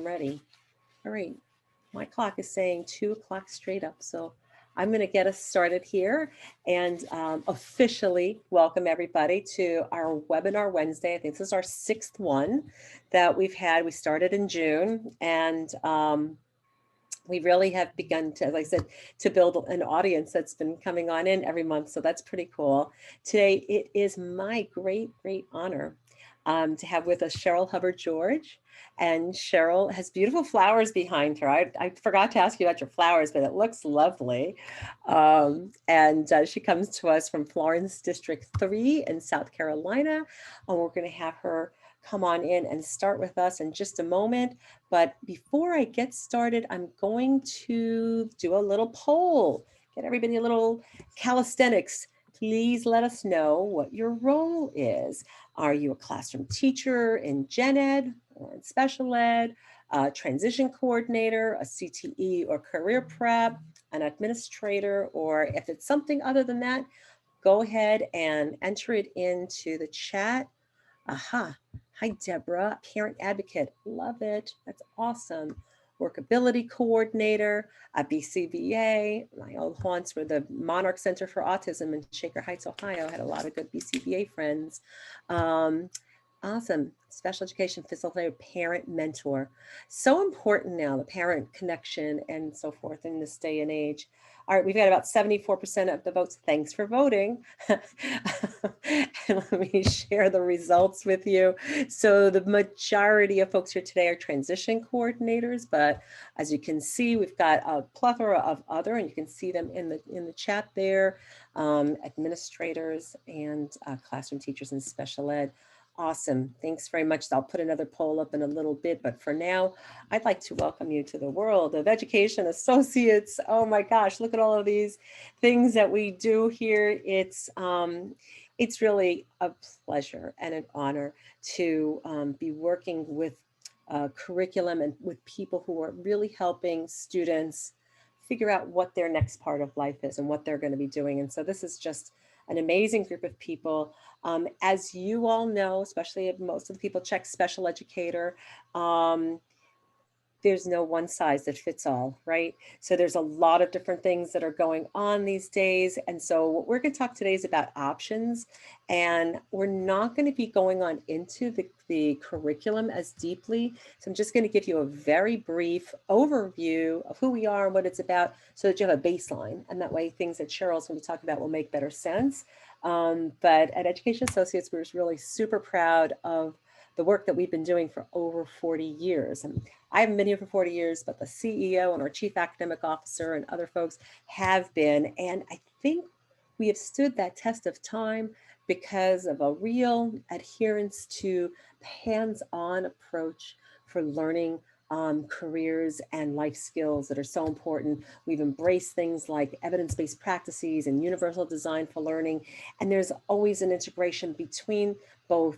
ready. All right, my clock is saying 2 o'clock straight up, so I'm going to get us started here and officially welcome everybody to our webinar Wednesday. I think this is our 6th one that we've had. We started in June, and we really have begun to, as I said, to build an audience that's been coming on in every month. So that's pretty cool. Today, it is my great honor to have with us Cheryl Hubbard-George. And Cheryl has beautiful flowers behind her. I forgot to ask you about your flowers, but it looks lovely. She comes to us from Florence District 3 in South Carolina. And we're going to have her come on in and start with us in just a moment. But before I get started, I'm going to do a little poll, get everybody a little calisthenics. Please let us know what your role is. Are you a classroom teacher in gen ed or in special ed, a transition coordinator, a CTE or career prep, an administrator, or if it's something other than that, go ahead and enter it into the chat. Aha. Hi, Deborah, parent advocate. Love it. That's awesome. Workability coordinator, a BCBA. My old haunts were the Monarch Center for Autism in Shaker Heights, Ohio. Had a lot of good BCBA friends. Awesome. Special education facilitator, parent mentor. So important now, the parent connection and so forth in this day and age. All right, we've got about 74% of the votes. Thanks for voting. And let me share the results with you. So the majority of folks here today are transition coordinators, but as you can see, we've got a plethora of other, and you can see them in the chat there, administrators and classroom teachers in special ed. Awesome. Thanks very much. I'll put another poll up in a little bit, but for now, I'd like to welcome you to the world of education associates. Oh my gosh, look at all of these things that we do here. It's really a pleasure and an honor to be working with curriculum and with people who are really helping students figure out what their next part of life is and what they're going to be doing. And so this is just an amazing group of people. As you all know, especially if most of the people check special educator, there's no one size that fits all, right? So there's a lot of different things that are going on these days. And so what we're going to talk today is about options. And we're not going to be going on into the curriculum as deeply. So I'm just going to give you a very brief overview of who we are and what it's about so that you have a baseline. And that way things that Cheryl's going to talk about will make better sense. But at Education Associates, we're really super proud of the work that we've been doing for over 40 years. And I haven't been here for 40 years, but the CEO and our chief academic officer and other folks have been. And I think we have stood that test of time because of a real adherence to hands-on approach for learning careers and life skills that are so important. We've embraced things like evidence-based practices and universal design for learning. And there's always an integration between both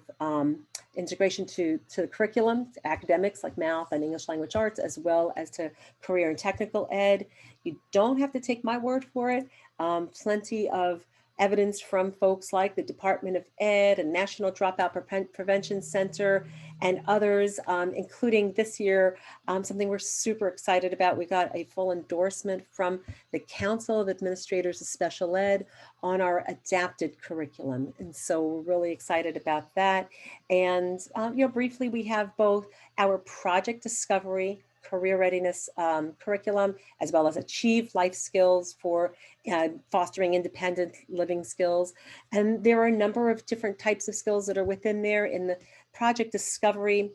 integration to the curriculum, to academics like math and English language arts, as well as to career and technical ed. You don't have to take my word for it. Plenty of evidence from folks like the Department of Ed and National Dropout Prevention Center and others, including this year, something we're super excited about. We got a full endorsement from the Council of Administrators of Special Ed on our adapted curriculum. And so we're really excited about that. And briefly, we have both our project discovery career readiness curriculum, as well as achieve life skills for fostering independent living skills. And there are a number of different types of skills that are within there. In the project discovery,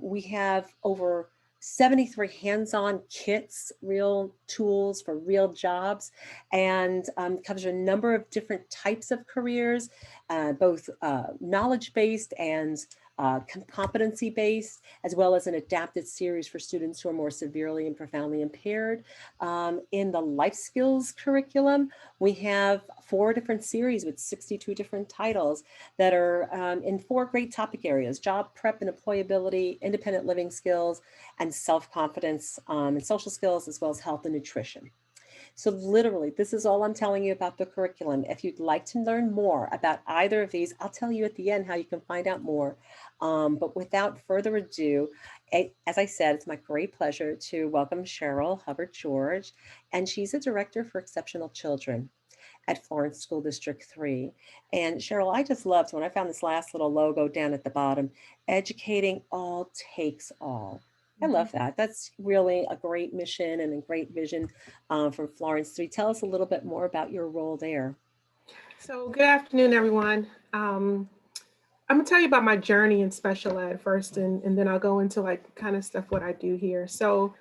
we have over 73 hands-on kits, real tools for real jobs, and covers a number of different types of careers, both knowledge-based and competency-based, as well as an adapted series for students who are more severely and profoundly impaired. In the life skills curriculum, we have 4 different series with 62 different titles that are in 4 great topic areas: job prep and employability, independent living skills, and self-confidence and social skills, as well as health and nutrition. So literally, this is all I'm telling you about the curriculum. If you'd like to learn more about either of these, I'll tell you at the end how you can find out more. But without further ado, as I said, it's my great pleasure to welcome Cheryl Hubbard-George, and she's a director for exceptional children at Florence School District 3. And Cheryl, I just loved when I found this last little logo down at the bottom, educating all takes all. I love that. That's really a great mission and a great vision from Florence 3. Tell us a little bit more about your role there. So, good afternoon, everyone. I'm gonna tell you about my journey in special ed first, and then I'll go into like kind of stuff what I do here. So,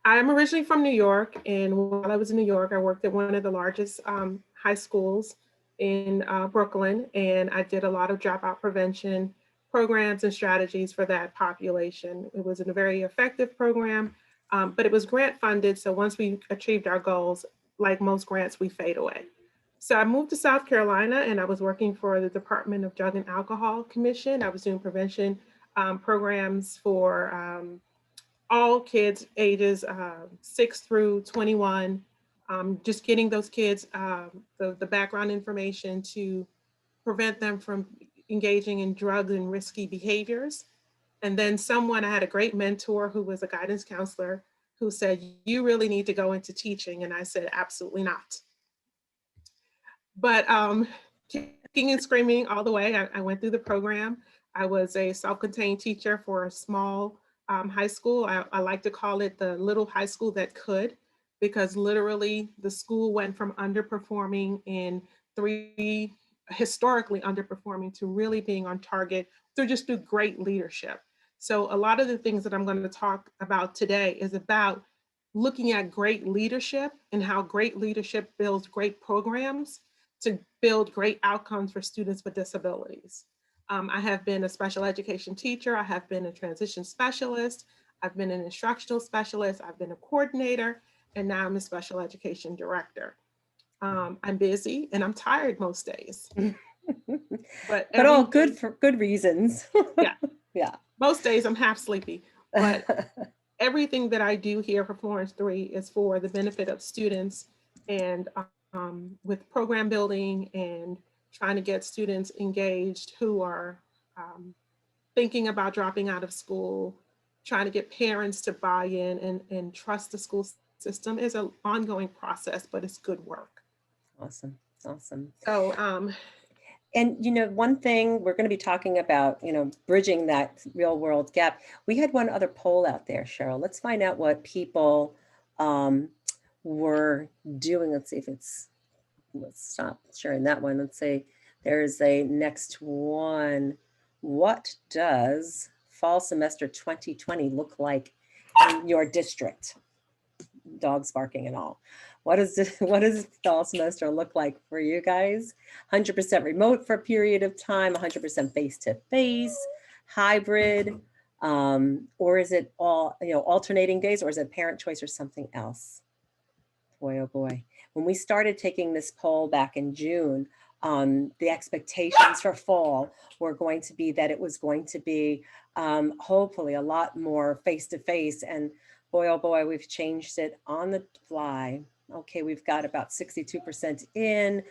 I'm originally from New York, and while I was in New York, I worked at one of the largest high schools in Brooklyn, and I did a lot of dropout prevention programs and strategies for that population. It was a very effective program, but it was grant funded. So once we achieved our goals, like most grants, we fade away. So I moved to South Carolina and I was working for the Department of Drug and Alcohol Commission. I was doing prevention programs for all kids ages 6 through 21, just getting those kids the background information to prevent them from engaging in drugs and risky behaviors. And then I had a great mentor who was a guidance counselor who said, "You really need to go into teaching." And I said, "Absolutely not." But kicking and screaming all the way, I went through the program. I was a self-contained teacher for a small high school. I like to call it the little high school that could, because literally the school went from underperforming in three, historically underperforming, to really being on target through great leadership. So a lot of the things that I'm going to talk about today is about looking at great leadership and how great leadership builds great programs to build great outcomes for students with disabilities. I have been a special education teacher. I have been a transition specialist. I've been an instructional specialist. I've been a coordinator, and now I'm a special education director. I'm busy and I'm tired most days, but But all every good day, for good reasons. yeah, Yeah. most days I'm half sleepy, but everything that I do here for Florence 3 is for the benefit of students, and with program building and trying to get students engaged who are um, thinking about dropping out of school, trying to get parents to buy in and trust the school system is an ongoing process, but it's good work. Awesome. Awesome. So And one thing we're going to be talking about, bridging that real world gap. We had one other poll out there, Cheryl. Let's find out what people um, were doing. Let's stop sharing that one. Let's say there's a next one. What does fall semester 2020 look like in your district? Dogs barking and all. What does fall semester look like for you guys? 100% remote for a period of time, 100% face-to-face, hybrid, or is it all, alternating days, or is it parent choice or something else? Boy, oh boy. When we started taking this poll back in June, the expectations for fall were going to be that it was going to be hopefully a lot more face-to-face. And boy, oh boy, we've changed it on the fly. Okay, we've got about 62% in,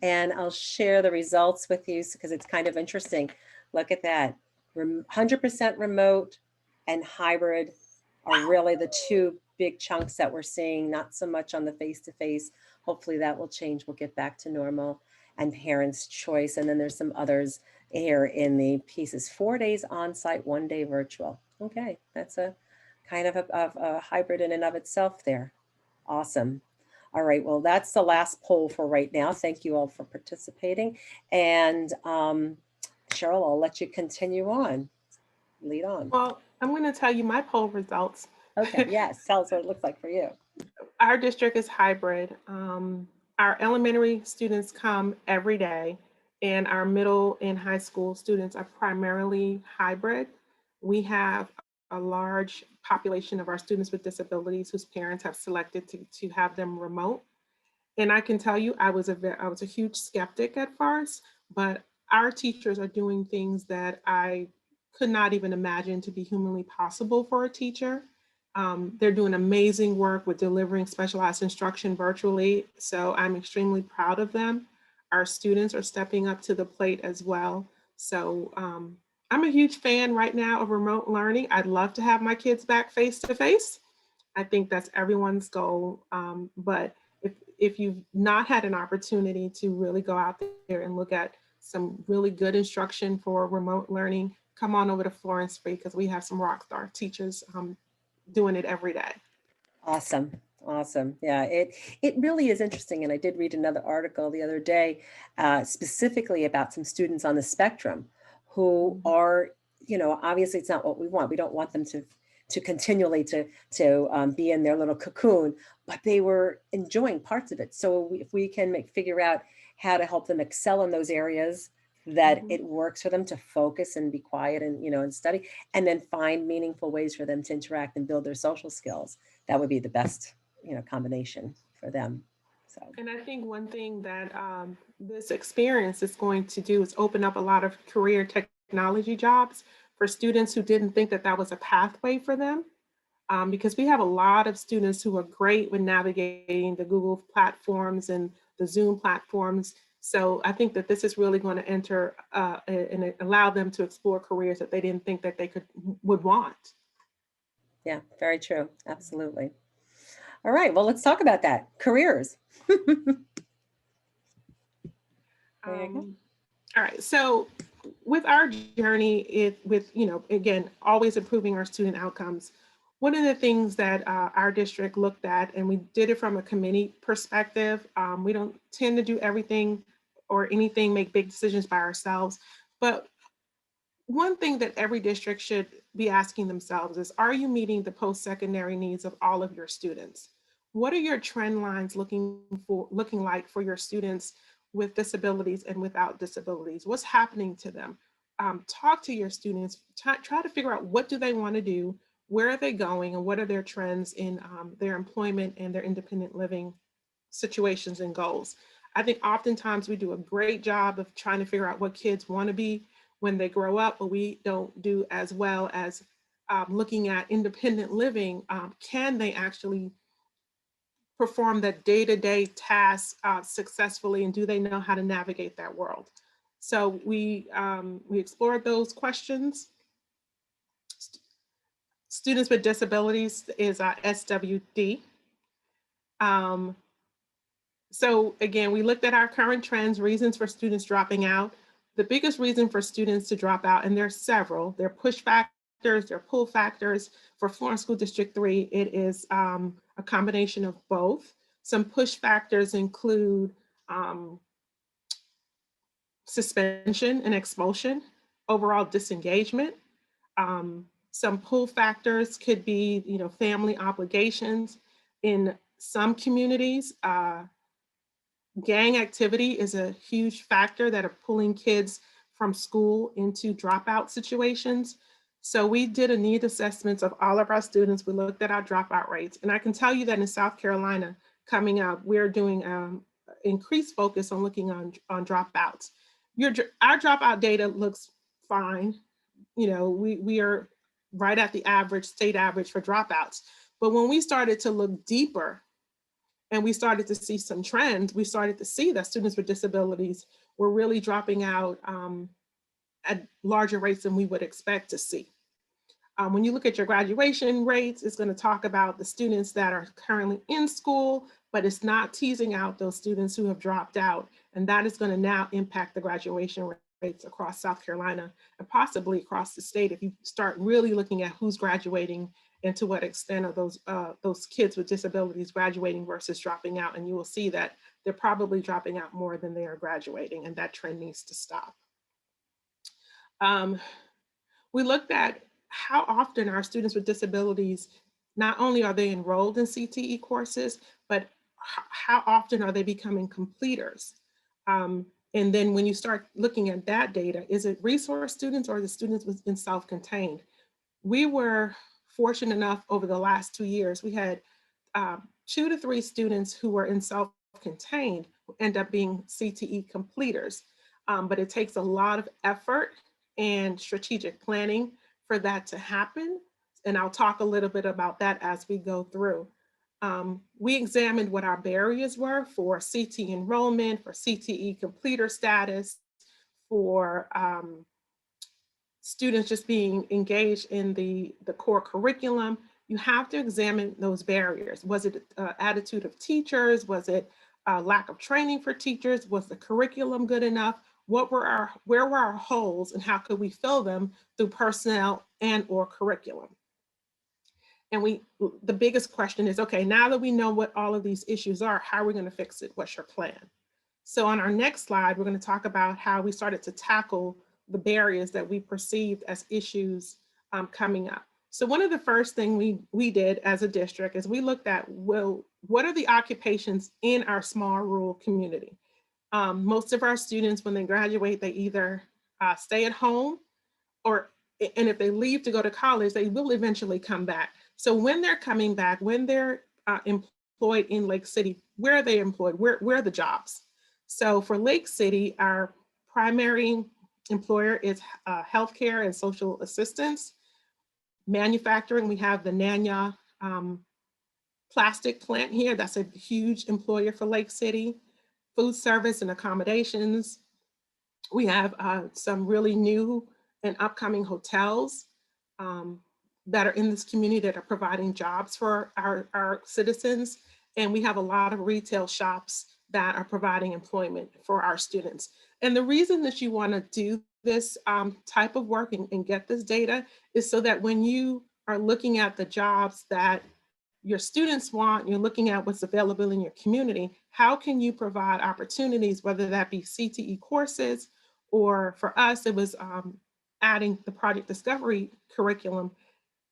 and I'll share the results with you because it's kind of interesting. Look at that. 100% remote and hybrid are really the two big chunks that we're seeing, not so much on the face-to-face. Hopefully that will change. We'll get back to normal, and parents' choice. And then there's some others here in the pieces. 4 days on-site, 1 day virtual. Okay, that's a kind of a hybrid in and of itself there. Awesome. All right, well, that's the last poll for right now. Thank you all for participating. And Cheryl, I'll let you continue on. Lead on. well, I'm going to tell you my poll results. Okay, yes, tell us what it looks like for you. Our district is hybrid. Our elementary students come every day, and our middle and high school students are primarily hybrid. We have a large population of our students with disabilities whose parents have selected to have them remote. And I can tell you, I was a huge skeptic at first, but our teachers are doing things that I could not even imagine to be humanly possible for a teacher. They're doing amazing work with delivering specialized instruction virtually. So I'm extremely proud of them. Our students are stepping up to the plate as well. So I'm a huge fan right now of remote learning. I'd love to have my kids back face to face. I think that's everyone's goal. But if you've not had an opportunity to really go out there and look at some really good instruction for remote learning, come on over to Florence Free because we have some rock star teachers doing it every day. Awesome. Awesome. Yeah, it really is interesting. And I did read another article the other day, specifically about some students on the spectrum who Mhm. are, obviously it's not what we want. We don't want them to continually to be in their little cocoon, but they were enjoying parts of it. So if we can figure out how to help them excel in those areas that Mhm. it works for them to focus and be quiet and and study, and then find meaningful ways for them to interact and build their social skills, that would be the best, combination for them. So, And I think one thing that this experience is going to do is open up a lot of career technology jobs for students who didn't think that that was a pathway for them. Because we have a lot of students who are great with navigating the Google platforms and the Zoom platforms. So I think that this is really going to enter and allow them to explore careers that they didn't think that they would want. yeah, very true. Absolutely. All right. Well, let's talk about that. Careers. There you go. Um, all right. So with our journey, with again always improving our student outcomes. One of the things that our district looked at, and we did it from a committee perspective. We don't tend to do everything or anything, make big decisions by ourselves, but one thing that every district should be asking themselves is, are you meeting the post-secondary needs of all of your students? What are your trend lines looking like for your students with disabilities and without disabilities? What's happening to them? Talk to your students, try to figure out what do they want to do, where are they going, and what are their trends in their employment and their independent living situations and goals. I think oftentimes we do a great job of trying to figure out what kids want to be when they grow up, but we don't do as well as looking at independent living. Can they actually perform the day-to-day tasks successfully, and do they know how to navigate that world? So we explored those questions. Students with disabilities is SWD. Um, So again, we looked at our current trends, reasons for students dropping out. The biggest reason for students to drop out, and there's several, they're push factors, they're pull factors. For Florence School District 3, it is a combination of both. Some push factors include um, suspension and expulsion, overall disengagement. Some pull factors could be, family obligations. In some communities, gang activity is a huge factor that are pulling kids from school into dropout situations. So we did a need assessments of all of our students. We looked at our dropout rates. And I can tell you that in South Carolina coming up, we're doing increased focus on looking on dropouts. Our dropout data looks fine. We are right at the average, state average for dropouts. But when we started to look deeper and we started to see some trends, we started to see that students with disabilities were really dropping out at larger rates than we would expect to see. When you look at your graduation rates, it's going to talk about the students that are currently in school, but it's not teasing out those students who have dropped out. And that is going to now impact the graduation rates across South Carolina and possibly across the state if you start really looking at who's graduating and to what extent are those kids with disabilities graduating versus dropping out. And you will see that they're probably dropping out more than they are graduating, and that trend needs to stop. Um, we looked at how often our students with disabilities, not only are they enrolled in CTE courses, but how often are they becoming completers? And then when you start looking at that data, is it resource students or the students within self-contained? We were fortunate enough over the last 2 years, we had 2 to 3 students who were in self-contained who end up being CTE completers. But it takes a lot of effort and strategic planning for that to happen. And I'll talk a little bit about that as we go through. We examined what our barriers were for CTE enrollment, for CTE completer status, for students just being engaged in the core curriculum. You have to examine those barriers. Was it attitude of teachers? Was it lack of training for teachers? Was the curriculum good enough? Where were our holes and how could we fill them through personnel and or curriculum? And the biggest question is, okay, now that we know what all of these issues are, how are we going to fix it? What's your plan? So on our next slide, we're going to talk about how we started to tackle the barriers that we perceived as issues coming up. So one of the first things we did as a district is we looked at, well, what are the occupations in our small rural community? Most of our students, when they graduate, they either stay at home or, and if they leave to go to college, they will eventually come back. So when they're coming back, when they're employed in Lake City, where are they employed? Where are the jobs? So for Lake City, our primary employer is healthcare and social assistance. Manufacturing, we have the Nanya plastic plant here. That's a huge employer for Lake City. Food service and accommodations. We have some really new and upcoming hotels that are in this community that are providing jobs for our citizens. And we have a lot of retail shops that are providing employment for our students. And the reason that you want to do this type of work and get this data is so that when you are looking at the jobs that your students want, you're looking at what's available in your community, how can you provide opportunities, whether that be CTE courses, or for us, it was adding the project discovery curriculum.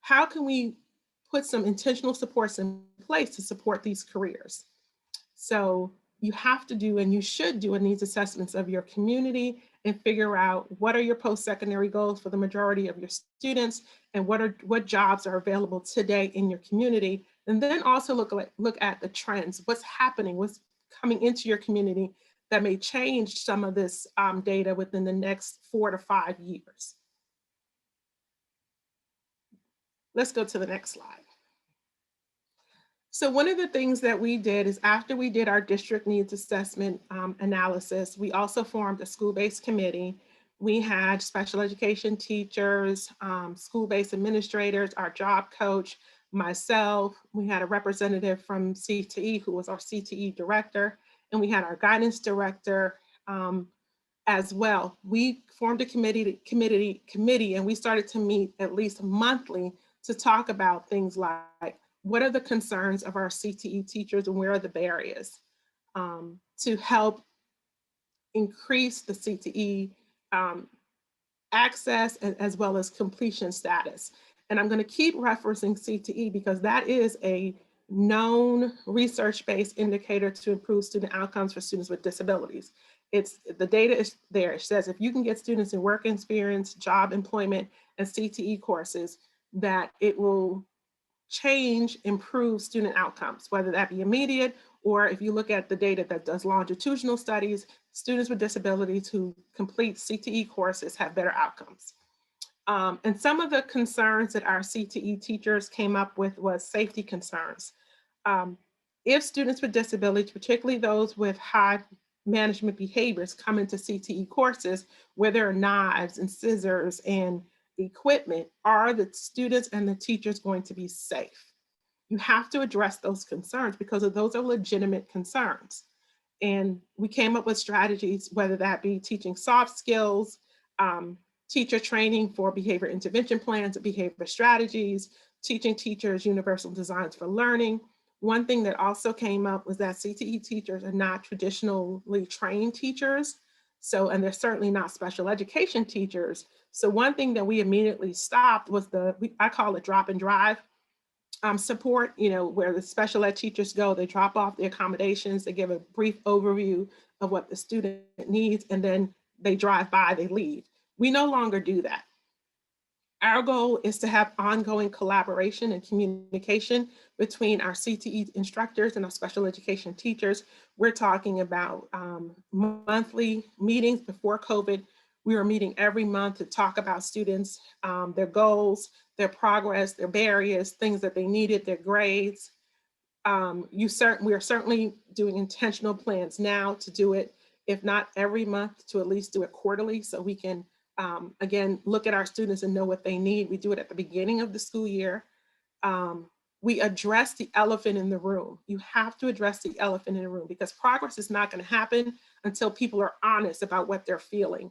How can we put some intentional supports in place to support these careers? So you have to do, and you should do, a needs assessments of your community and figure out what are your post-secondary goals for the majority of your students and what jobs are available today in your community. And then also look at the trends, what's happening, what's coming into your community that may change some of this data within the next 4 to 5 years. Let's go to the next slide. So one of the things that we did is after we did our district needs assessment analysis, we also formed a school-based committee. We had special education teachers, school-based administrators, our job coach, myself. We had a representative from CTE who was our CTE director, and we had our guidance director as well. We formed a committee and we started to meet at least monthly to talk about things like, what are the concerns of our CTE teachers and where are the barriers to help increase the CTE access as well as completion status. And I'm going to keep referencing CTE because that is a known research-based indicator to improve student outcomes for students with disabilities. The data is there. It says if you can get students in work experience, job employment, and CTE courses, that it will improve student outcomes, whether that be immediate, or if you look at the data that does longitudinal studies, students with disabilities who complete CTE courses have better outcomes. And some of the concerns that our CTE teachers came up with was safety concerns. If students with disabilities, particularly those with high management behaviors, come into CTE courses where there are knives and scissors and equipment, are the students and the teachers going to be safe? You have to address those concerns because those are legitimate concerns. And we came up with strategies, whether that be teaching soft skills, teacher training for behavior intervention plans, behavior strategies, teaching teachers universal designs for learning. One thing that also came up was that CTE teachers are not traditionally trained teachers. So, and they're certainly not special education teachers. So one thing that we immediately stopped was I call it drop and drive support, where the special ed teachers go, they drop off the accommodations, they give a brief overview of what the student needs, and then they drive by, they leave. We no longer do that. Our goal is to have ongoing collaboration and communication between our CTE instructors and our special education teachers. We're talking about monthly meetings. Before COVID, We were meeting every month to talk about students, their goals, their progress, their barriers, things that they needed, their grades. We are certainly doing intentional plans now to do it, if not every month, to at least do it quarterly, so we can, again, look at our students and know what they need. We do it at the beginning of the school year. Um, we address the elephant in the room. You have to address the elephant in the room, because progress is not going to happen until people are honest about what they're feeling.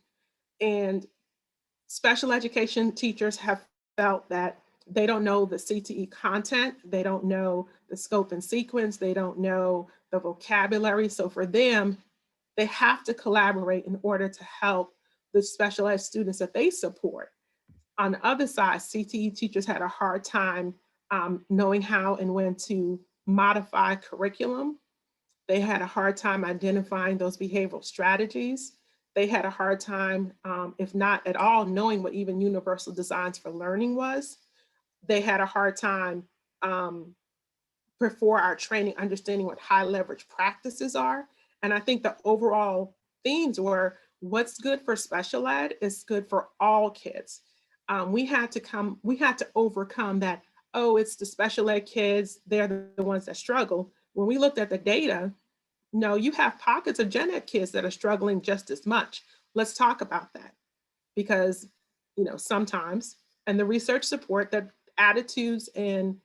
And special education teachers have felt that they don't know the CTE content, they don't know the scope and sequence, they don't know the vocabulary. So for them, they have to collaborate in order to help the special ed students that they support. On the other side, CTE teachers had a hard time knowing how and when to modify curriculum. They had a hard time identifying those behavioral strategies. They had a hard time, if not at all, knowing what even universal designs for learning was. They had a hard time um, before our training understanding what high leverage practices are. And I think the overall themes were, what's good for special ed is good for all kids. We had to overcome that, oh, it's the special ed kids, they're the ones that struggle. When we looked at the data, no, you have pockets of gen ed kids that are struggling just as much. Let's talk about that, because, sometimes, and the research support that attitudes and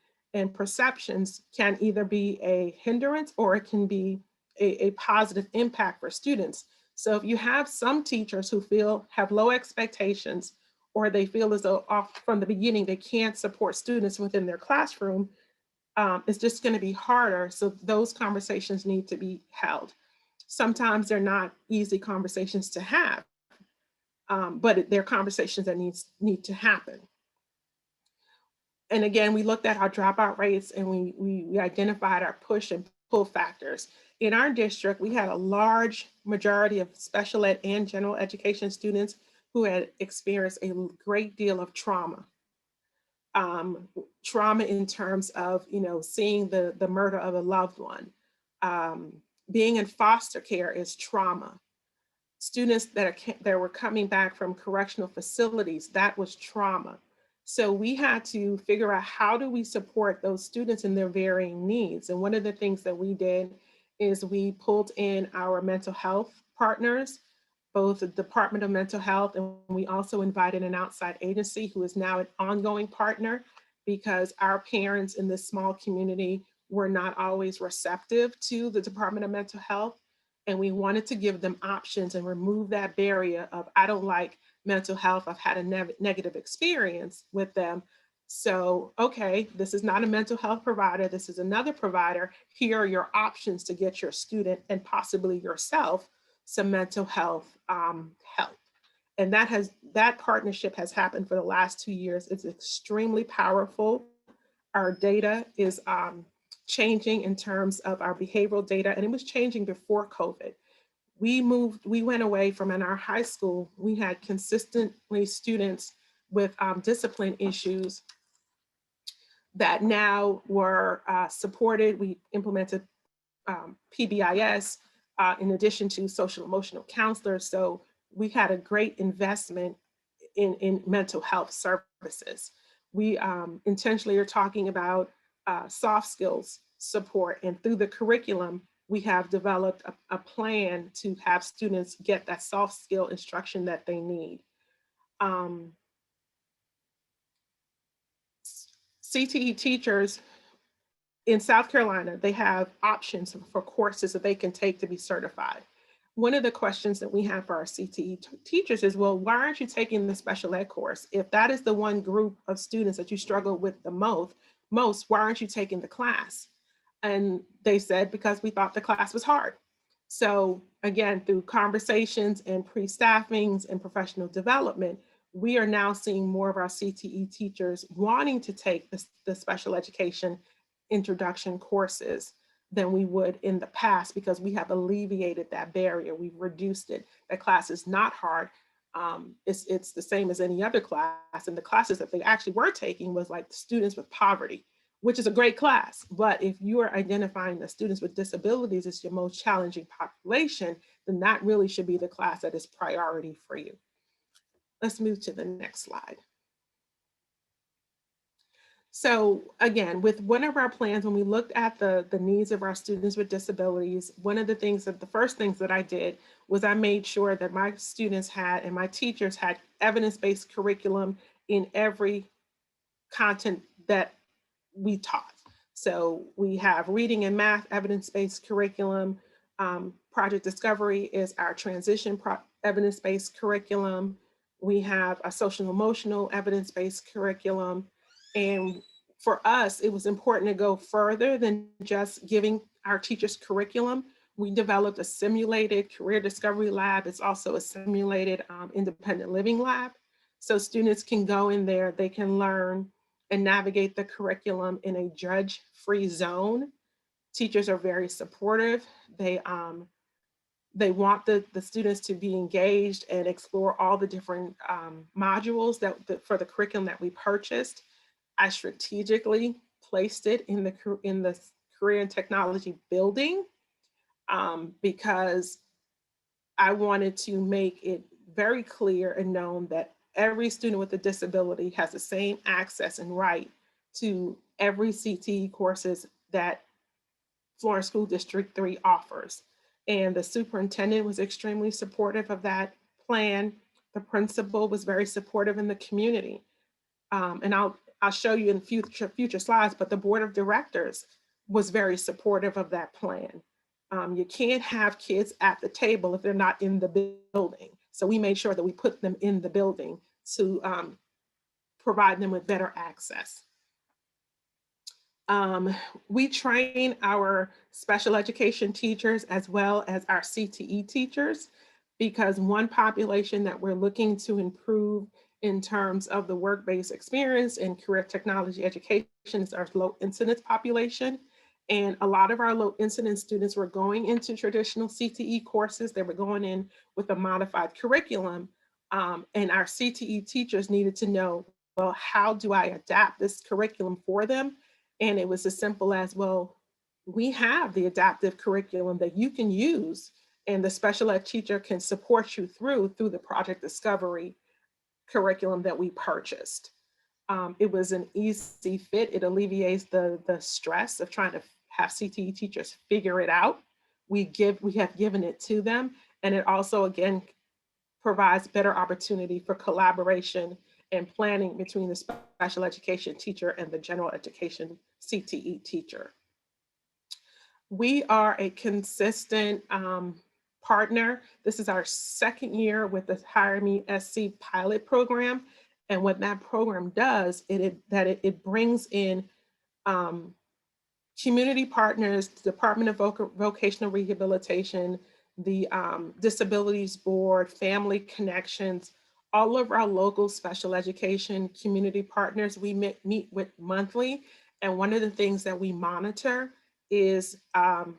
perceptions can either be a hindrance or it can be a positive impact for students. So if you have some teachers who have low expectations, or they feel as though off from the beginning they can't support students within their classroom, it's just going to be harder. So those conversations need to be held. Sometimes they're not easy conversations to have, but they're conversations that need to happen. And again, we looked at our dropout rates, and we identified our push and pull factors. In our district, we had a large majority of special ed and general education students who had experienced a great deal of trauma. Trauma in terms of, seeing the murder of a loved one. Being in foster care is trauma. Students that were coming back from correctional facilities, that was trauma. So we had to figure out, how do we support those students in their varying needs? And one of the things that we did is we pulled in our mental health partners, both the Department of Mental Health, and we also invited an outside agency who is now an ongoing partner, because our parents in this small community were not always receptive to the Department of Mental Health. And we wanted to give them options and remove that barrier of, I don't like mental health, I've had a negative experience with them. So, okay, this is not a mental health provider, this is another provider. Here are your options to get your student and possibly yourself some mental health help. And that partnership has happened for the last 2 years. It's extremely powerful. Our data is changing in terms of our behavioral data, and it was changing before COVID. We went away from, in our high school, we had consistently students with discipline issues that now were supported. We implemented PBIS in addition to social emotional counselors. So we had a great investment in mental health services. We intentionally are talking about soft skills support, and through the curriculum, we have developed a plan to have students get that soft skill instruction that they need. CTE teachers in South Carolina, they have options for courses that they can take to be certified. One of the questions that we have for our CTE teachers is, well, why aren't you taking the special ed course? If that is the one group of students that you struggle with the most, why aren't you taking the class? And they said, because we thought the class was hard. So again, through conversations and pre-staffings and professional development, we are now seeing more of our CTE teachers wanting to take the special education introduction courses than we would in the past, because we have alleviated that barrier. We've reduced it. That class is not hard. It's the same as any other class. And the classes that they actually were taking was like students with poverty, which is a great class. But if you are identifying that students with disabilities is your most challenging population, then that really should be the class that is priority for you. Let's move to the next slide. So again, with one of our plans, when we looked at the needs of our students with disabilities, one of the things that the first things that I did was I made sure that my students had and my teachers had evidence-based curriculum in every content that we taught. So we have reading and math evidence-based curriculum. Project Discovery is our transition evidence-based curriculum. We have a social emotional evidence-based curriculum. And for us, it was important to go further than just giving our teachers curriculum. We developed a simulated career discovery lab. It's also a simulated independent living lab. So students can go in there, they can learn and navigate the curriculum in a judge-free zone. Teachers are very supportive. They want the students to be engaged and explore all the different modules for the curriculum that we purchased. I strategically placed it in the career and technology building because I wanted to make it very clear and known that every student with a disability has the same access and right to every CTE courses that Florence School District 3 offers. And the superintendent was extremely supportive of that plan. The principal was very supportive in the community. And I'll show you in future slides, but the board of directors was very supportive of that plan. You can't have kids at the table if they're not in the building. So we made sure that we put them in the building to provide them with better access. We train our special education teachers as well as our CTE teachers, because one population that we're looking to improve in terms of the work-based experience and career technology education is our low incidence population. And a lot of our low incidence students were going into traditional CTE courses. They were going in with a modified curriculum. And our CTE teachers needed to know, well, how do I adapt this curriculum for them? And it was as simple as, well, we have the adaptive curriculum that you can use, and the special ed teacher can support you through the Project Discovery curriculum that we purchased. It was an easy fit. It alleviates the stress of trying to have CTE teachers figure it out. We have given it to them, and it also, again, provides better opportunity for collaboration and planning between the special education teacher and the general education CTE teacher. We are a consistent partner. This is our second year with the Hire Me SC pilot program. And what that program does, it brings in community partners, the Department of Vocational Rehabilitation, the Disabilities Board, Family Connections, all of our local special education community partners we meet with monthly. And one of the things that we monitor is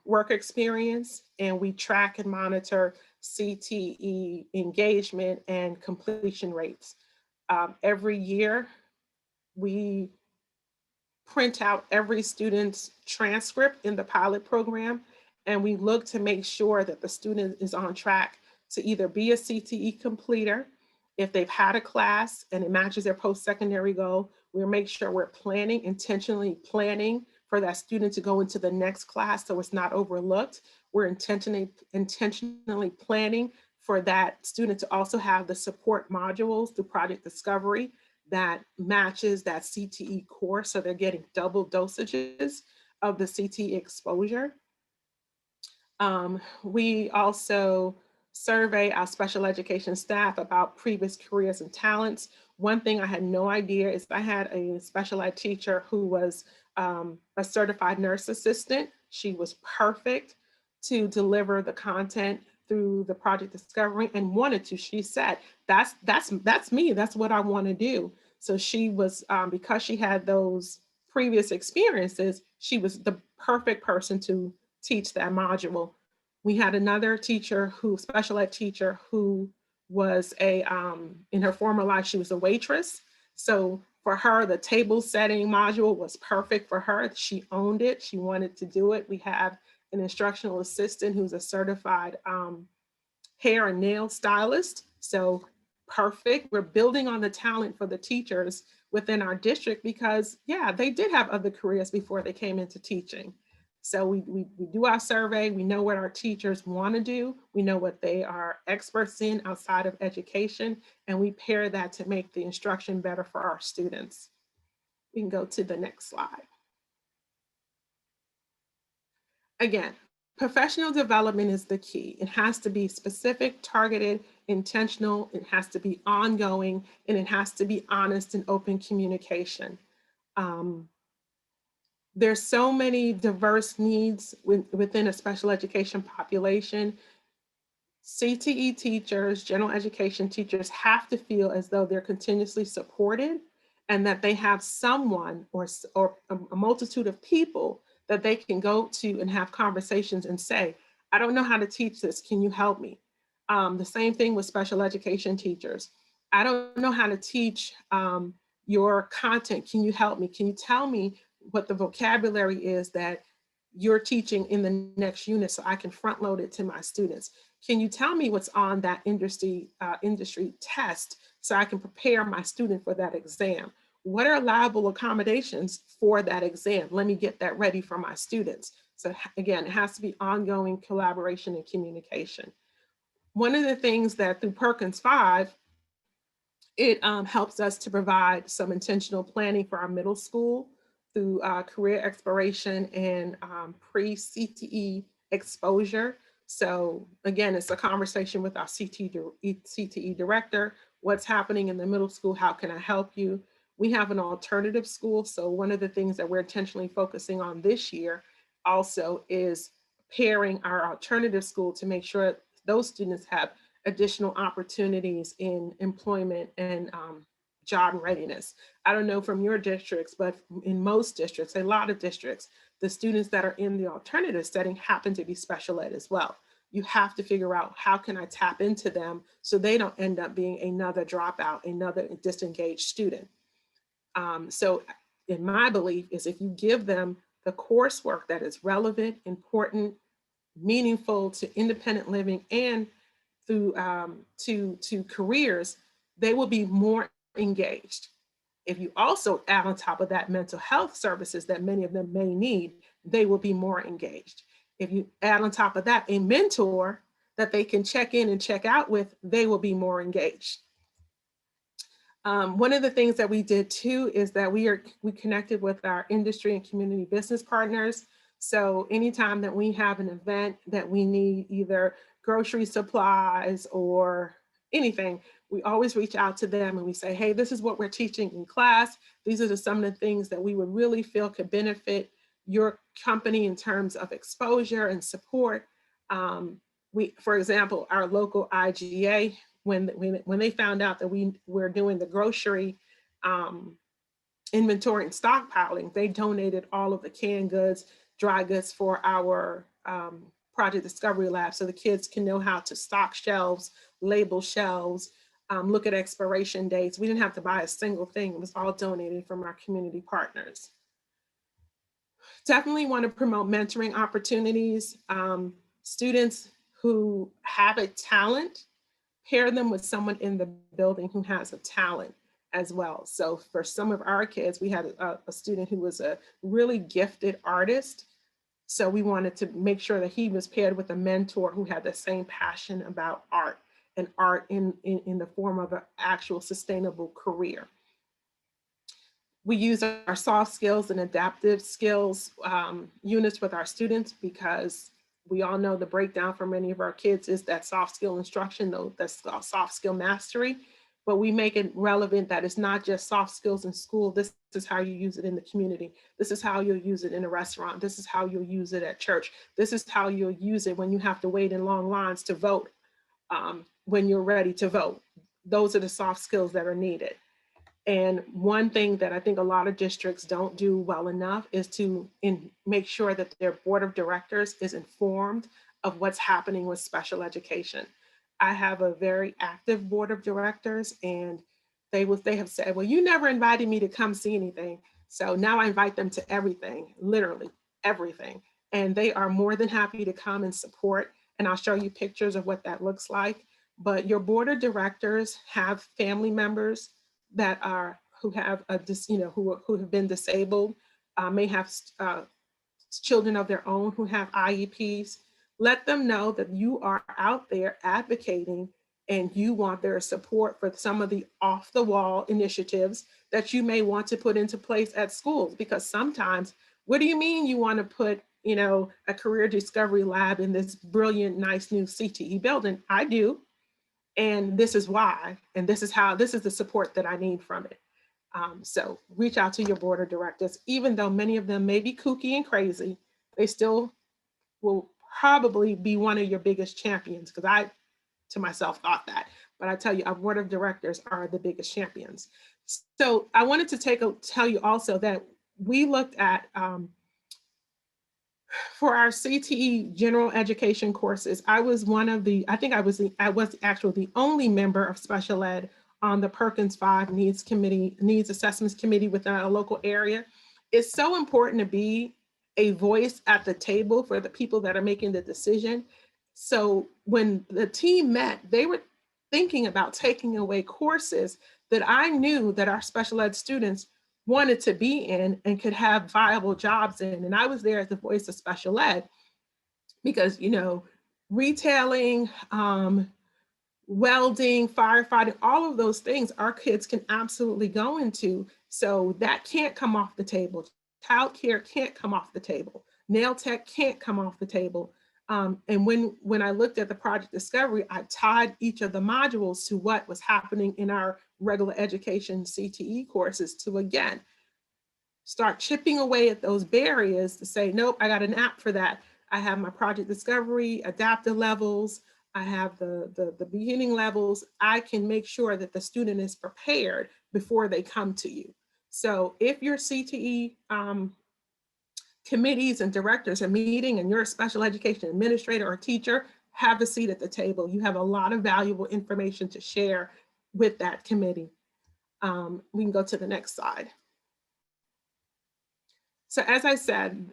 work experience, and we track and monitor CTE engagement and completion rates. Every year, we print out every student's transcript in the pilot program, and we look to make sure that the student is on track to either be a CTE completer. If they've had a class and it matches their post-secondary goal, we'll make sure we're intentionally planning for that student to go into the next class so it's not overlooked. We're intentionally planning for that student to also have the support modules through Project Discovery that matches that CTE course, so they're getting double dosages of the CTE exposure. We also survey our special education staff about previous careers and talents. One thing I had no idea is I had a special ed teacher who was a certified nurse assistant. She was perfect to deliver the content through the Project Discovery and wanted to. She said, that's me, that's what I want to do. So she was, because she had those previous experiences, she was the perfect person to teach that module. We had another teacher special ed teacher who was in her former life, she was a waitress. So for her, the table setting module was perfect for her. She owned it, she wanted to do it. We have an instructional assistant who's a certified hair and nail stylist. So perfect. We're building on the talent for the teachers within our district because, yeah, they did have other careers before they came into teaching. So we do our survey. We know what our teachers want to do. We know what they are experts in outside of education, and we pair that to make the instruction better for our students. We can go to the next slide. Again, professional development is the key. It has to be specific, targeted, intentional, it has to be ongoing, and it has to be honest and open communication. Um, there's so many diverse needs within a special education population. CTE teachers, general education teachers have to feel as though they're continuously supported and that they have someone or a multitude of people that they can go to and have conversations and say, I don't know how to teach this. Can you help me? The same thing with special education teachers. I don't know how to teach your content. Can you help me? Can you tell me what the vocabulary is that you're teaching in the next unit so I can front load it to my students? Can you tell me what's on that industry test so I can prepare my student for that exam? What are allowable accommodations for that exam? Let me get that ready for my students. So again, it has to be ongoing collaboration and communication. One of the things that through Perkins 5, it helps us to provide some intentional planning for our middle school through career exploration and pre-CTE exposure. So again, it's a conversation with our CTE director. What's happening in the middle school? How can I help you? We have an alternative school. So one of the things that we're intentionally focusing on this year also is pairing our alternative school to make sure those students have additional opportunities in employment and job readiness. I don't know from your districts, but in most districts, a lot of districts, the students that are in the alternative setting happen to be special ed as well. You have to figure out how can I tap into them so they don't end up being another dropout, another disengaged student. So in my belief is if you give them the coursework that is relevant, important, meaningful to independent living and through to careers, they will be more engaged. If you also add on top of that mental health services that many of them may need, they will be more engaged. If you add on top of that a mentor that they can check in and check out with, they will be more engaged. One of the things that we did too is that we connected with our industry and community business partners. So anytime that we have an event that we need either grocery supplies or anything, we always reach out to them and we say, hey, this is what we're teaching in class. These are some of the things that we would really feel could benefit your company in terms of exposure and support. For example, our local IGA, when they found out that we were doing the grocery inventory and stockpiling, they donated all of the canned goods, dry goods for our Project Discovery Lab so the kids can know how to stock shelves, label shelves, look at expiration dates. We didn't have to buy a single thing. It was all donated from our community partners. Definitely want to promote mentoring opportunities. Students who have a talent, pair them with someone in the building who has a talent as well. So for some of our kids, we had a student who was a really gifted artist. So we wanted to make sure that he was paired with a mentor who had the same passion about art and art in the form of an actual sustainable career. We use our soft skills and adaptive skills units with our students because we all know the breakdown for many of our kids is that soft skill instruction, though that's soft skill mastery, but we make it relevant that it's not just soft skills in school. This is how you use it in the community. This is how you'll use it in a restaurant. This is how you'll use it at church. This is how you'll use it when you have to wait in long lines to vote, when you're ready to vote. Those are the soft skills that are needed. And one thing that I think a lot of districts don't do well enough is to make sure that their board of directors is informed of what's happening with special education. I have a very active board of directors and they have said, well, you never invited me to come see anything. So now I invite them to everything, literally everything. And they are more than happy to come and support. And I'll show you pictures of what that looks like. but your board of directors have family members that are who have a who have been disabled, may have children of their own who have IEPs. Let them know that you are out there advocating and you want their support for some of the off the wall initiatives that you may want to put into place at schools. Because sometimes, what do you mean you want to put, a career discovery lab in this brilliant, nice new CTE building? I do. And this is why, and this is the support that I need from it. So reach out to your board of directors. Even though many of them may be kooky and crazy, they still will probably be one of your biggest champions, because I, to myself, thought that. But I tell you, our board of directors are the biggest champions. So I wanted to tell you also that we looked at, for our CTE general education courses, I was I was actually the only member of special ed on the Perkins 5 needs assessments committee within our local area. It's so important to be a voice at the table for the people that are making the decision. So when the team met, they were thinking about taking away courses that I knew that our special ed students wanted to be in and could have viable jobs in. And I was there as the voice of special ed because, retailing, welding, firefighting, all of those things our kids can absolutely go into. So that can't come off the table. Childcare can't come off the table. Nail tech can't come off the table. And when I looked at the project discovery, I tied each of the modules to what was happening in our regular education CTE courses to, again, start chipping away at those barriers to say, nope, I got an app for that. I have my project discovery, adaptive levels. I have the beginning levels. I can make sure that the student is prepared before they come to you. So if your CTE committees and directors are meeting and you're a special education administrator or teacher, have a seat at the table. You have a lot of valuable information to share with that committee. We can go to the next slide. So as I said,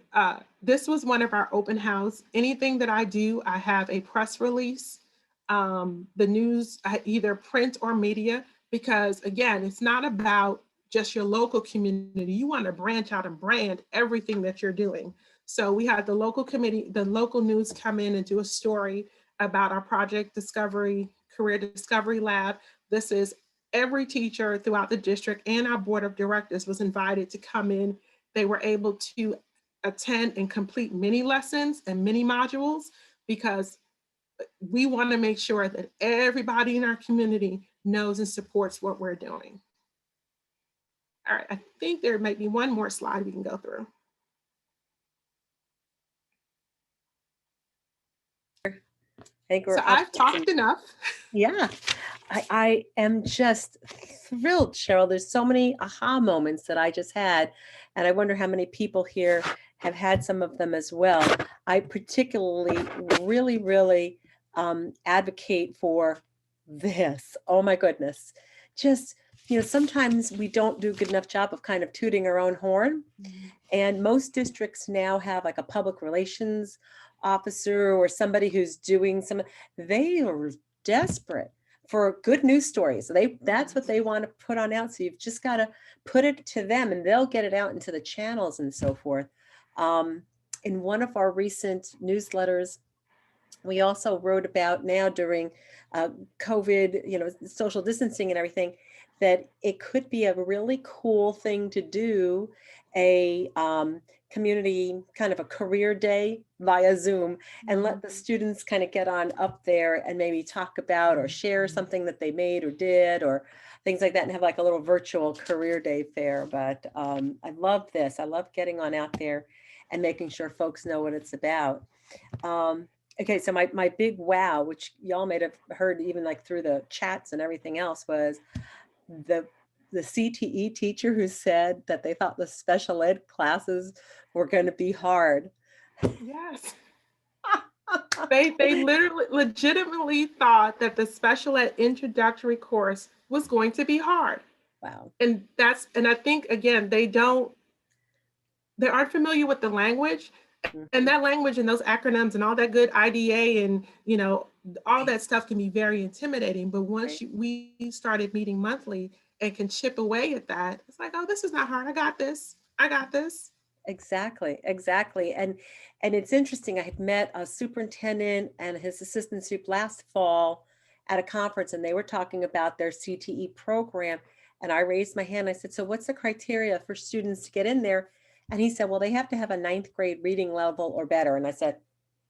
this was one of our open house. Anything that I do, I have a press release, the news, either print or media, because again, it's not about just your local community. You want to branch out and brand everything that you're doing. So we had the local committee, the local news come in and do a story about our project discovery, career discovery lab. This is every teacher throughout the district and our board of directors was invited to come in. They were able to attend and complete mini lessons and mini modules because we want to make sure that everybody in our community knows and supports what we're doing. All right, I think there might be one more slide we can go through. I think we're so I've talked enough. Yeah, I am just thrilled, Cheryl. There's so many aha moments that I just had, and I wonder how many people here have had some of them as well. I particularly really advocate for this. Oh my goodness. Just, sometimes we don't do a good enough job of kind of tooting our own horn. And most districts now have like a public relations officer or somebody who's doing they are desperate for good news stories. That's what they want to put on out. So you've just got to put it to them and they'll get it out into the channels and so forth. In one of our recent newsletters, we also wrote about now during COVID, social distancing and everything, that it could be a really cool thing to do a community kind of a career day via Zoom and let the students kind of get on up there and maybe talk about or share something that they made or did or things like that and have like a little virtual career day fair. But I love this. I love getting on out there and making sure folks know what it's about. Okay, so my big wow, which y'all may have heard even like through the chats and everything else, was the CTE teacher who said that they thought the special ed classes were going to be hard. Yes. They legitimately thought that the special ed introductory course was going to be hard. Wow. And I think, again, they aren't familiar with the language. And Mhm. that language and those acronyms and all that good IDA and, all Right, that stuff can be very intimidating. But right. we started meeting monthly and can chip away at that, it's like, oh, this is not hard. I got this. I got this. Exactly, exactly. And it's interesting. I had met a superintendent and his assistant sup last fall at a conference, and they were talking about their CTE program. And I raised my hand. I said, "So what's the criteria for students to get in there?" And he said, "Well, they have to have a ninth grade reading level or better." And I said,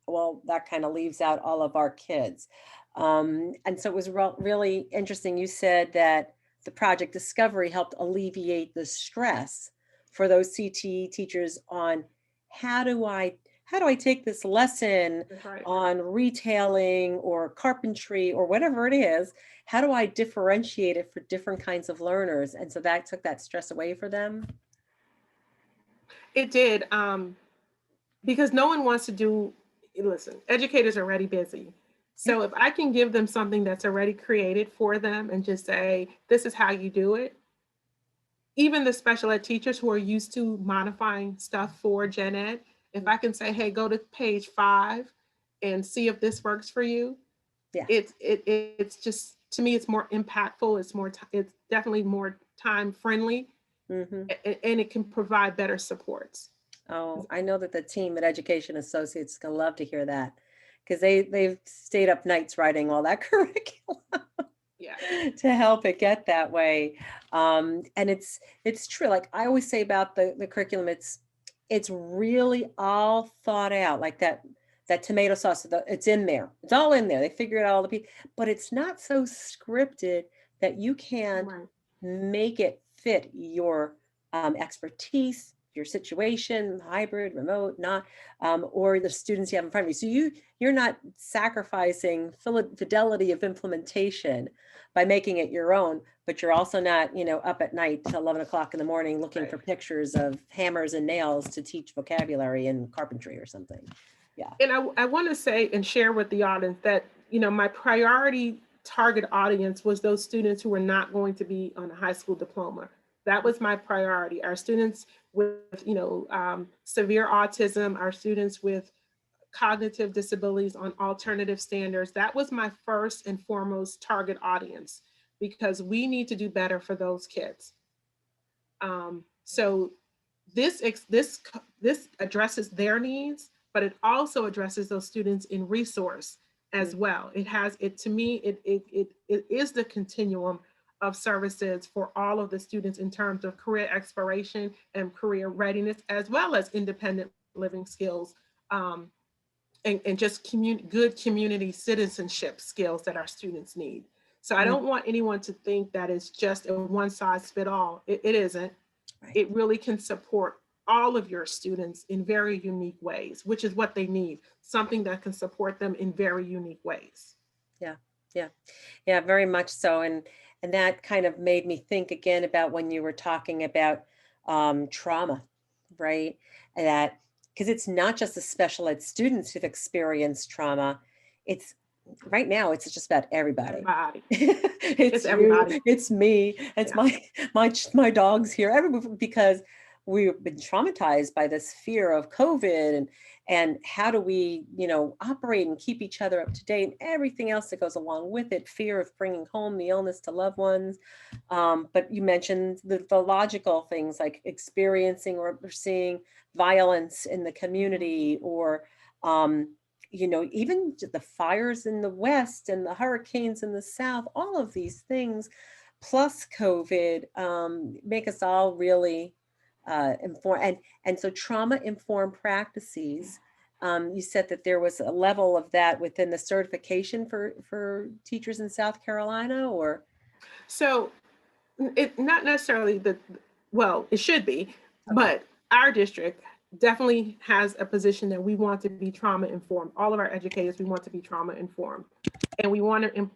"Well, that kind of leaves out all of our kids." And so it was really interesting. You said that the project Discovery helped alleviate the stress for those CTE teachers on how do I how do I take this lesson That's right. on retailing or carpentry or whatever it is? How do I differentiate it for different kinds of learners? And so that took that stress away for them. It did. Because no one wants to do, listen, educators are already busy. Yep. So if I can give them something that's already created for them and just say, this is how you do it, even the special ed teachers who are used to modifying stuff for gen ed, if I can say, hey, go to page 5 and see if this works for you, Yeah. it's just, to me, it's more impactful. It's definitely more time friendly, Hmm. and it can provide better supports. Oh, I know that the team at Education Associates is gonna love to hear that because they've stayed up nights writing all that curriculum Yeah. to help it get that way. And it's true. Like I always say about the curriculum, it's really all thought out, like that tomato sauce. It's in there. It's all in there. They figure out all the pieces, but it's not so scripted that you can't Right. make it fit your expertise, your situation, hybrid, remote, not, or the students you have in front of you. So you're not sacrificing fidelity of implementation by making it your own, but you're also not, up at night till 11 o'clock in the morning looking Right. for pictures of hammers and nails to teach vocabulary and carpentry or something. Yeah. And I want to say and share with the audience that, my priority target audience was those students who were not going to be on a high school diploma. That was my priority. Our students with, severe autism, our students with cognitive disabilities on alternative standards. That was my first and foremost target audience because we need to do better for those kids. So this addresses their needs, but it also addresses those students in resource as Mm. well. It has it to me. It is the continuum of services for all of the students in terms of career exploration and career readiness, as well as independent living skills, um, and just good community citizenship skills that our students need. So I Mm. don't want anyone to think that it's just a one size fit all. It isn't. Right. It really can support all of your students in very unique ways, which is what they need, something that can support them in very unique ways. Yeah. Yeah. Yeah, very much so. And that kind of made me think again about when you were talking about trauma, right? And that because it's not just the special ed students who've experienced trauma. It's right now, it's just about everybody. Everybody. It's It's you, everybody. it's me, it's Yeah. my dogs here, everybody, because we've been traumatized by this fear of COVID and how do we, operate and keep each other up to date and everything else that goes along with it, fear of bringing home the illness to loved ones. But you mentioned the logical things like experiencing or seeing violence in the Mhm. community or um, even the fires in the West and the hurricanes in the South, all of these things, plus COVID, make us all really informed. And so trauma informed practices. You said that there was a level of that within the certification for teachers in South Carolina, or So it not necessarily well, it should be, okay, but our district definitely has a position that we want to be trauma informed. All of our educators, we want to be trauma informed, and we want to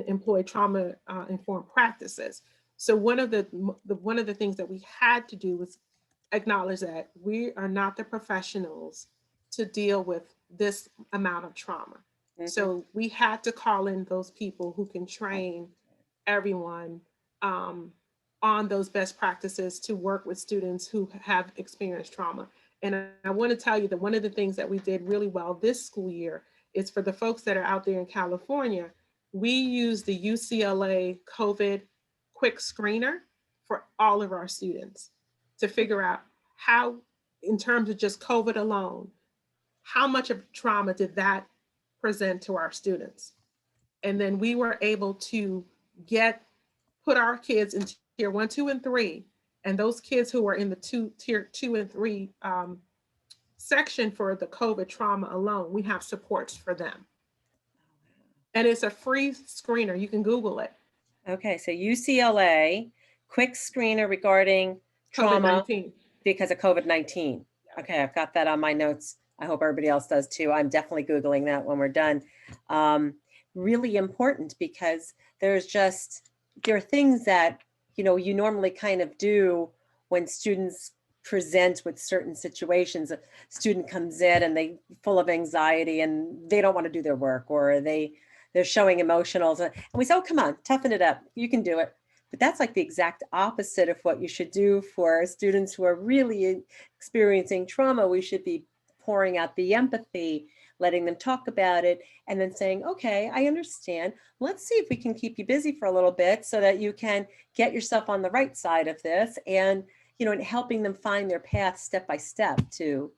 employ trauma informed practices. So one of the things that we had to do was acknowledge that we are not the professionals to deal with this amount of trauma. hmm, So we had to call in those people who can right, train everyone, um, on those best practices to work with students who have experienced trauma. And I want to tell you that one of the things that we did really well this school year is for the folks that are out there in California, we used the UCLA COVID quick screener for all of our students to figure out how, in terms of just COVID alone, how much of trauma did that present to our students? And then we were able to get put our kids in tier 1, 2, and 3, and those kids who were in the tier 2 and 3 section for the COVID trauma alone, we have supports for them. And it's a free screener. You can Google it. Okay, so UCLA, quick screener regarding COVID trauma 19. because of COVID-19. Okay, I've got that on my notes. I hope everybody else does too. I'm definitely Googling that when we're done. Really important because there are things that, you normally kind of do when students present with certain situations. A student comes in and they full of anxiety and they don't want to do their work, or they're showing emotionals, and we say, oh, come on, toughen it up. You can do it. But that's like the exact opposite of what you should do for students who are really experiencing trauma. We should be pouring out the empathy, letting them talk about it, and then saying, okay, I understand. Let's see if we can keep you busy for a little bit so that you can get yourself on the right side of this, and, and helping them find their path step by step to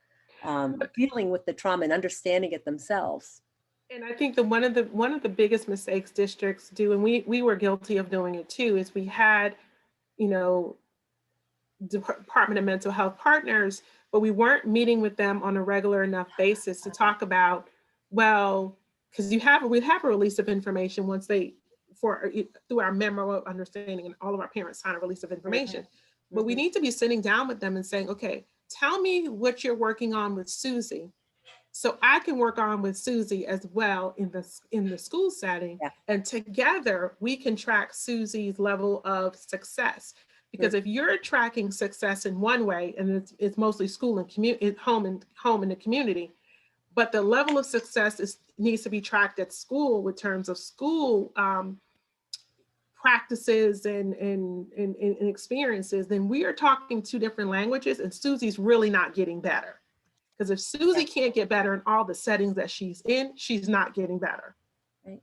dealing with the trauma and understanding it themselves. And I think that one of the biggest mistakes districts do, and we were guilty of doing it too, is we had, you know, Department of Mental Health partners, but we weren't meeting with them on a regular enough basis to talk about, well, because we have a release of information once they through our memo of understanding, and all of our parents sign a release of information. But we need to be sitting down with them and saying, okay, tell me what you're working on with Susie, so I can work on with Susie as well in the school setting. Yeah. And together we can track Susie's level of success. Because if you're tracking success in one way, and it's mostly school and community, home in the community, but the level of success needs to be tracked at school with terms of school practices and experiences, then we are talking two different languages, and Susie's really not getting better. Because if Susie can't get better in all the settings that she's in, she's not getting better. Right.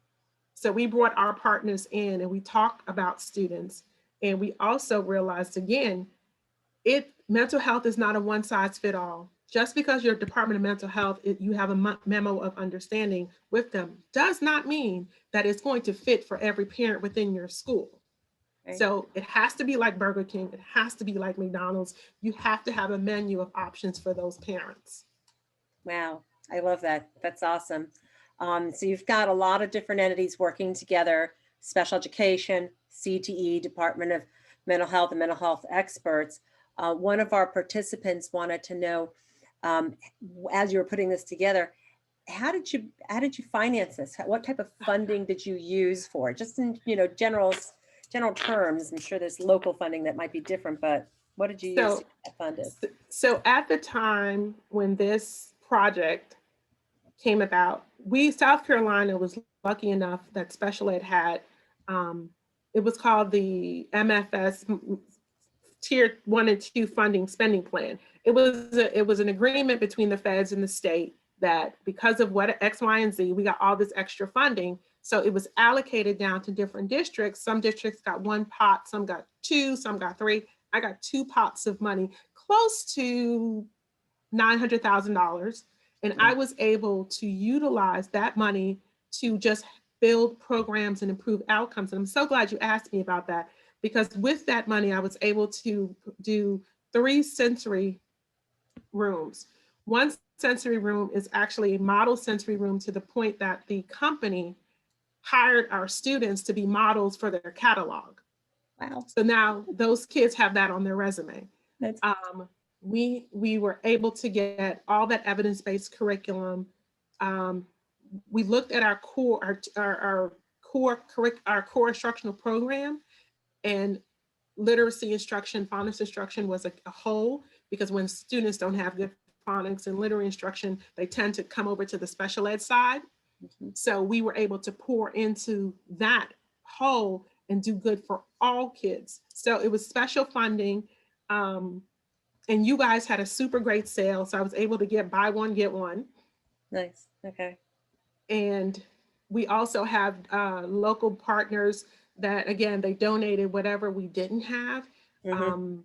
So we brought our partners in and we talked about students. And we also realized, again, mental health is not a one size fit all. Just because your Department of Mental Health, you have a memo of understanding with them, does not mean that it's going to fit for every parent within your school. Right. So it has to be like Burger King. It has to be like McDonald's. You have to have a menu of options for those parents. Wow, I love that. That's awesome. So you've got a lot of different entities working together: special education, CTE, Department of Mental Health, and mental health experts. One of our participants wanted to know, as you were putting this together, how did you finance this? What type of funding did you use for it? Just in general terms. I'm sure there's local funding that might be different, but what did you use to get funded? So at the time when this project came about, South Carolina was lucky enough that special ed had, it was called the MFS Tier 1 and 2 funding spending plan. It was an agreement between the feds and the state that because of what X, Y, and Z, we got all this extra funding. So it was allocated down to different districts. Some districts got one pot, some got two, some got three. I got two pots of money, close to $900,000. And I was able to utilize that money to just build programs and improve outcomes. And I'm so glad you asked me about that, because with that money, I was able to do 3 sensory rooms. One sensory room is actually a model sensory room, to the point that the company hired our students to be models for their catalog. Wow. So now those kids have that on their resume. We were able to get all that evidence-based curriculum. We looked at our core instructional program, and literacy instruction, phonics instruction was a whole, because when students don't have good phonics and literary instruction, they tend to come over to the special ed side. So we were able to pour into that whole and do good for all kids. So it was special funding. And you guys had a super great sale. So I was able to get buy one, get one. Nice. Okay. And we also have local partners that, again, they donated whatever we didn't have Mm-hmm. um,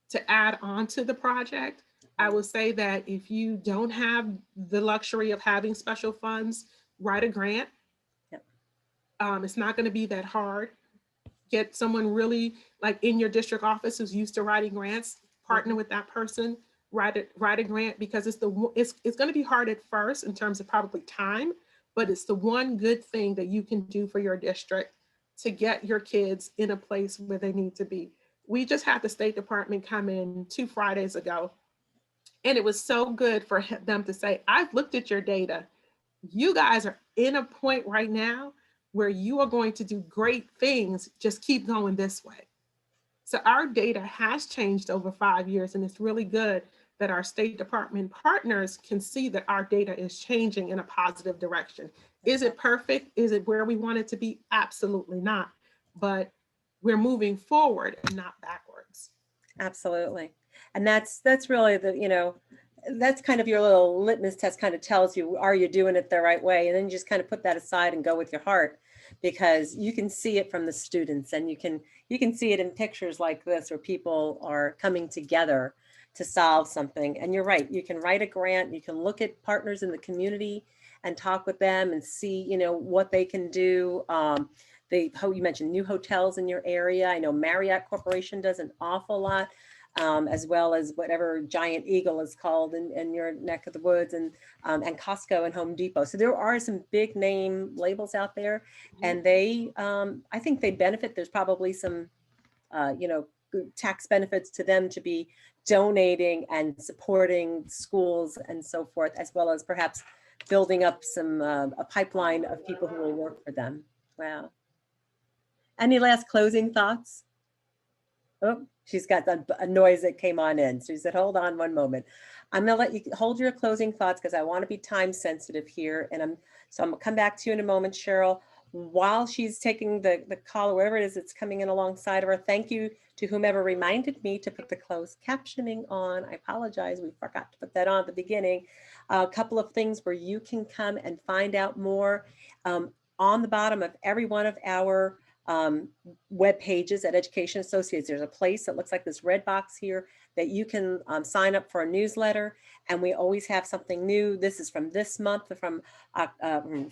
to add on to the project. I will say that if you don't have the luxury of having special funds, write a grant. Yep. It's not going to be that hard. Get someone really like in your district office who's used to writing grants, partner Mm-hmm. with that person, write a grant, because it's going to be hard at first in terms of probably time, but it's the one good thing that you can do for your district to get your kids in a place where they need to be. We just had the State Department come in 2 Fridays ago, and it was so good for them to say, I've looked at your data. You guys are in a point right now where you are going to do great things. Just keep going this way. So our data has changed over 5 years, and it's really good that our State Department partners can see that our data is changing in a positive direction. Is it perfect? Is it where we want it to be? Absolutely not. But we're moving forward and not backwards. Absolutely. And that's really the, that's kind of your little litmus test, kind of tells you, are you doing it the right way? And then you just kind of put that aside and go with your heart, because you can see it from the students, and you can see it in pictures like this where people are coming together to solve something. And you're right, you can write a grant, you can look at partners in the community and talk with them and see, what they can do. You mentioned new hotels in your area. I know Marriott Corporation does an awful lot, as well as whatever Giant Eagle is called in your neck of the woods, and Costco and Home Depot. So there are some big name labels out there, Mhm. and I think they benefit. There's probably some, good tax benefits to them to be donating and supporting schools and so forth, as well as perhaps building up a pipeline of people who will work for them. Wow. Any last closing thoughts? Oh, she's got a noise that came on in. So she said, hold on one moment. I'm gonna let you hold your closing thoughts because I want to be time sensitive here. I'm gonna come back to you in a moment, Cheryl. While she's taking the call, or wherever it is that's coming in alongside of her, thank you to whomever reminded me to put the closed captioning on. I apologize, we forgot to put that on at the beginning. A couple of things where you can come and find out more. On the bottom of every one of our web pages at Education Associates, there's a place that looks like this red box here that you can sign up for a newsletter, and we always have something new. This is from this month, from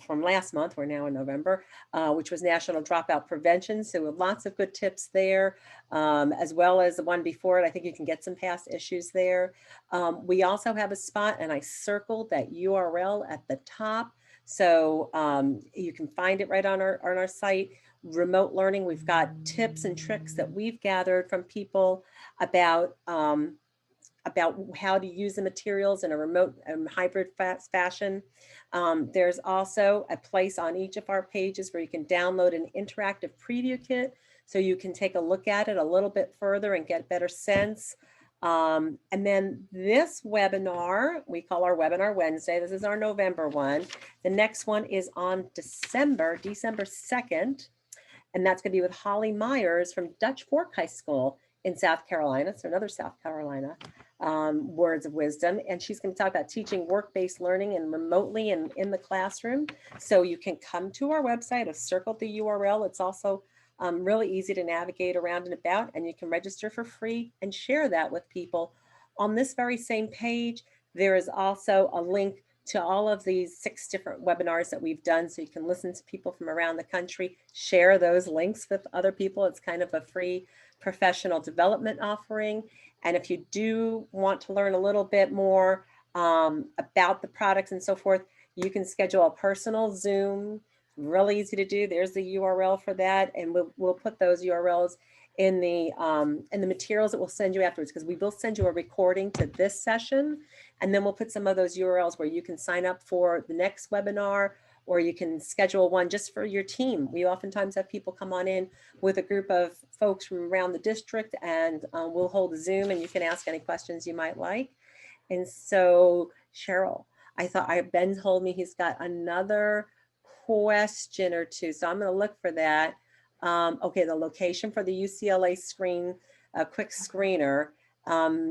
last month. We're now in November, which was National Dropout Prevention. So lots of good tips there, as well as the one before it. I think you can get some past issues there. We also have a spot, and I circled that URL at the top, so you can find it right on our site. Remote learning, we've got tips and tricks that we've gathered from people about how to use the materials in a remote and hybrid fashion. There's also a place on each of our pages where you can download an interactive preview kit, so you can take a look at it a little bit further and get a better sense. And then this webinar, we call our Webinar Wednesday. This is our November one. The next one is on December 2nd. And that's going to be with Holly Myers from Dutch Fork High School in South Carolina. So another South Carolina words of wisdom. And she's going to talk about teaching work-based learning and remotely and in the classroom. So you can come to our website. I've circled the URL. It's also really easy to navigate around and about, and you can register for free and share that with people. On this very same page, there is also a link to all of these 6 different webinars that we've done, so you can listen to people from around the country, share those links with other people. It's kind of a free professional development offering. And if you do want to learn a little bit more about the products and so forth, you can schedule a personal Zoom. Really easy to do. There's the URL for that, and we'll put those URLs in the materials that we'll send you afterwards, because we will send you a recording to this session, and then we'll put some of those URLs where you can sign up for the next webinar, or you can schedule one just for your team. We oftentimes have people come on in with a group of folks from around the district, and we'll hold a Zoom, and you can ask any questions you might like. And so, Cheryl, Ben told me he's got another question or two, so I'm going to look for that. Okay, the location for the UCLA quick screener.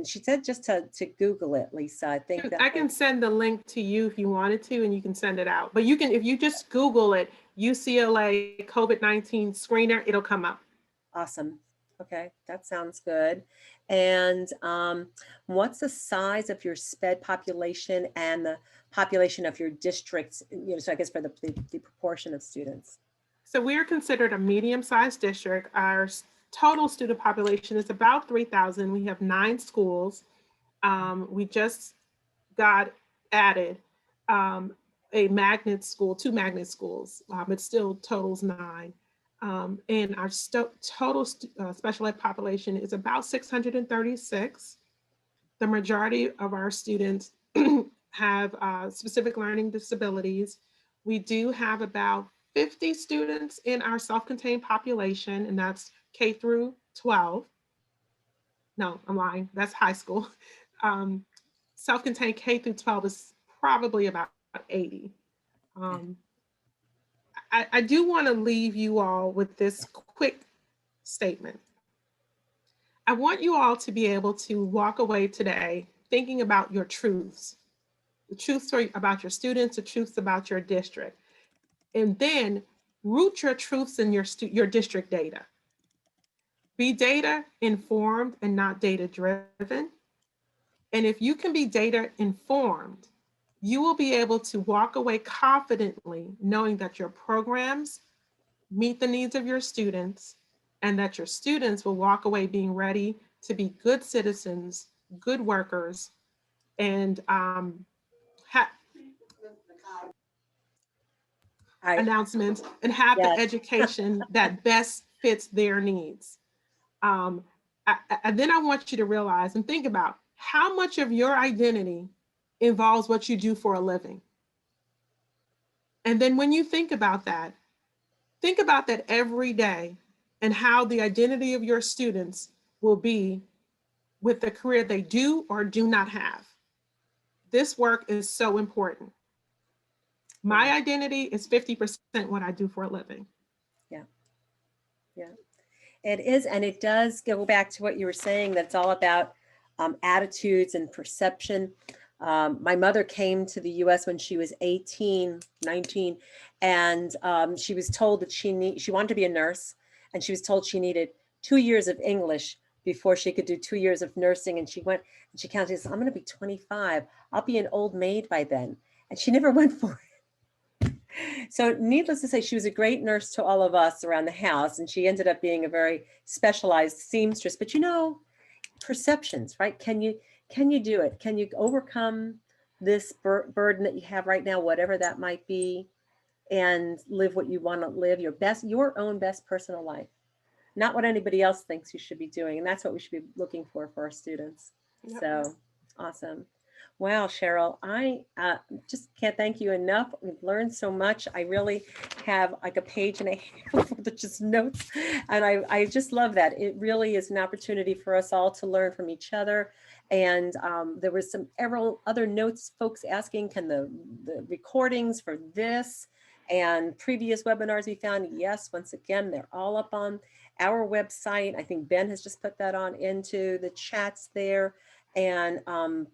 She said just to Google it, Lisa. I think that I might can send the link to you if you wanted to, and you can send it out. But you can, if you just Google it, UCLA COVID-19 screener, it'll come up. awesome. Okay, that sounds good. And what's the size of your SPED population and the population of your districts? So I guess for the proportion of students. So we are considered a medium-sized district. Our total student population is about 3,000. We have 9 schools. We just got added a magnet school, 2 magnet schools. It still totals 9. And our total special ed population is about 636. The majority of our students have specific learning disabilities. We do have about 50 students in our self-contained population, and that's K through 12. No, I'm lying. That's high school. Um, self-contained K through 12 is probably about 80. Um, I do want to leave you all with this quick statement. I want you all to be able to walk away today thinking about your truths, the truths about your students, the truths about your district, and then root your truths in your district data. Be data informed and not data driven. And if you can be data informed, you will be able to walk away confidently knowing that your programs meet the needs of your students and that your students will walk away being ready to be good citizens, good workers, and announcements and have the Yes. education that best fits their needs. Um, and then I want you to realize and think about how much of your identity involves what you do for a living. And then when you think about that every day and how the identity of your students will be with the career they do or do not have. This work is so important. My identity is 50% what I do for a living. Yeah. Yeah. It is, and it does go back to what you were saying, that it's all about attitudes and perception. My mother came to the US when she was 18, 19, and she was told that she wanted to be a nurse, and she was told she needed 2 years of English before she could do 2 years of nursing. And she went and she counted, she said, I'm going to be 25. I'll be an old maid by then. And she never went for it. So needless to say, she was a great nurse to all of us around the house, and she ended up being a very specialized seamstress. But perceptions, right? Can you do it? Can you overcome this burden that you have right now, whatever that might be, and live what you want to live, your own best personal life, not what anybody else thinks you should be doing. And that's what we should be looking for our students. Yep. So awesome. Wow, Cheryl, I just can't thank you enough. We've learned so much. I really have like a page and a half of just notes. And I just love that. It really is an opportunity for us all to learn from each other. And there was several other notes, folks asking, can the recordings for this and previous webinars we found? Yes, once again, they're all up on our website. I think Ben has just put that on into the chats there. And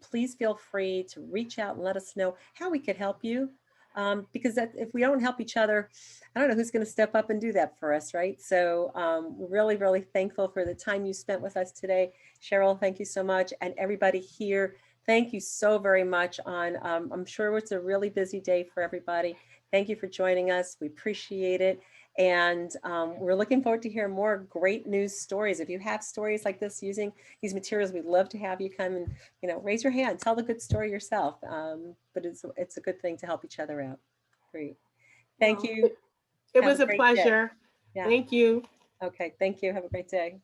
please feel free to reach out and let us know how we could help you. Because if we don't help each other, I don't know who's going to step up and do that for us, right? So we're really, really thankful for the time you spent with us today. Cheryl, thank you so much. And everybody here, thank you so very much. I'm sure it's a really busy day for everybody. Thank you for joining us. We appreciate it. And we're looking forward to hear more great news stories. If you have stories like this using these materials, we'd love to have you come and, raise your hand, tell the good story yourself. But it's a good thing to help each other out. Great. Thank you. It was a pleasure. Yeah. Thank you. Okay. Thank you. Have a great day.